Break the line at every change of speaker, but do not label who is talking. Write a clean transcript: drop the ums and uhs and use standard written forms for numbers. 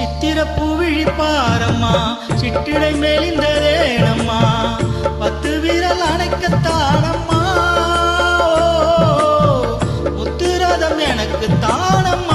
சித்திரப்பூ விழிப்பாரம்மா சிட்டிடை மேலிந்ததேனம்மா 10 விரல் அணைக்கத்தானம்மா முத்துரதம் எனக்கு தானம்மா